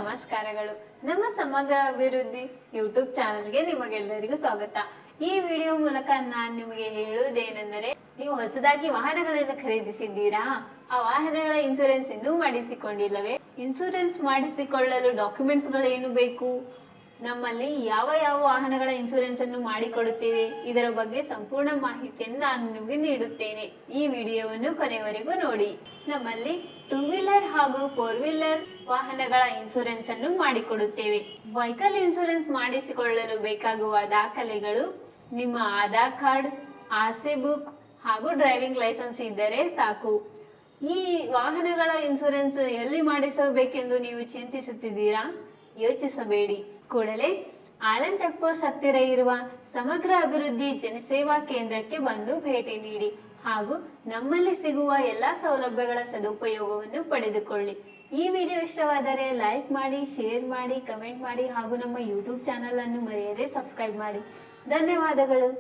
ನಮಸ್ಕಾರಗಳು. ನಮ್ಮ ಸಮಗ್ರ ಅಭಿವೃದ್ಧಿ ಯೂಟ್ಯೂಬ್ ಚಾನೆಲ್ಗೆ ನಿಮಗೆಲ್ಲರಿಗೂ ಸ್ವಾಗತ. ಈ ವಿಡಿಯೋ ಮೂಲಕ ನಾನು ನಿಮಗೆ ಹೇಳುವುದೇನೆಂದರೆ, ನೀವು ಹೊಸದಾಗಿ ವಾಹನಗಳನ್ನು ಖರೀದಿಸಿದ್ದೀರಾ? ಆ ವಾಹನಗಳ ಇನ್ಸೂರೆನ್ಸ್ ಇನ್ನೂ ಮಾಡಿಸಿಕೊಂಡಿಲ್ಲವೇ? ಇನ್ಸೂರೆನ್ಸ್ ಮಾಡಿಸಿಕೊಳ್ಳಲು ಡಾಕ್ಯುಮೆಂಟ್ಸ್ ಗಳು ಏನು ಬೇಕು? ನಮ್ಮಲ್ಲಿ ಯಾವ ಯಾವ ವಾಹನಗಳ ಇನ್ಸೂರೆನ್ಸ್ ಅನ್ನು ಮಾಡಿಕೊಡುತ್ತೇವೆ, ಇದರ ಬಗ್ಗೆ ಸಂಪೂರ್ಣ ಮಾಹಿತಿಯನ್ನು ನಾನು ನಿಮಗೆ ನೀಡುತ್ತೇನೆ. ಈ ವಿಡಿಯೋವನ್ನು ಕೊನೆವರೆಗೂ ನೋಡಿ. ನಮ್ಮಲ್ಲಿ 2 ವೀಲರ್ ಹಾಗೂ 4 ವೀಲರ್ ವಾಹನಗಳ ಇನ್ಸೂರೆನ್ಸ್ ಅನ್ನು ಮಾಡಿಕೊಡುತ್ತೇವೆ. ವೆಹಿಕಲ್ ಇನ್ಸೂರೆನ್ಸ್ ಮಾಡಿಸಿಕೊಳ್ಳಲು ಬೇಕಾಗುವ ದಾಖಲೆಗಳು: ನಿಮ್ಮ ಆಧಾರ್ ಕಾರ್ಡ್, RC ಬುಕ್ ಹಾಗೂ ಡ್ರೈವಿಂಗ್ ಲೈಸೆನ್ಸ್ ಇದ್ದರೆ ಸಾಕು. ಈ ವಾಹನಗಳ ಇನ್ಸೂರೆನ್ಸ್ ಎಲ್ಲಿ ಮಾಡಿಸಬೇಕೆಂದು ನೀವು ಚಿಂತಿಸುತ್ತಿದ್ದೀರಾ? ಯೋಚಿಸಬೇಡಿ, ಕೂಡಲೇ ಆಳಂದ್ ಚೆಕ್ ಪೋಸ್ಟ್ ಹತ್ತಿರ ಇರುವ ಸಮಗ್ರ ಅಭಿವೃದ್ಧಿ ಜನಸೇವಾ ಕೇಂದ್ರಕ್ಕೆ ಬಂದು ಭೇಟಿ ನೀಡಿ ಹಾಗೂ ನಮ್ಮಲ್ಲಿ ಸಿಗುವ ಎಲ್ಲಾ ಸೌಲಭ್ಯಗಳ ಸದುಪಯೋಗವನ್ನು ಪಡೆದುಕೊಳ್ಳಿ. ಈ ವಿಡಿಯೋ ಇಷ್ಟವಾದರೆ ಲೈಕ್ ಮಾಡಿ, ಶೇರ್ ಮಾಡಿ, ಕಮೆಂಟ್ ಮಾಡಿ ಹಾಗೂ ನಮ್ಮ ಯೂಟ್ಯೂಬ್ ಚಾನಲ್ ಅನ್ನು ಮರೆಯದೆ ಸಬ್ಸ್ಕ್ರೈಬ್ ಮಾಡಿ. ಧನ್ಯವಾದಗಳು.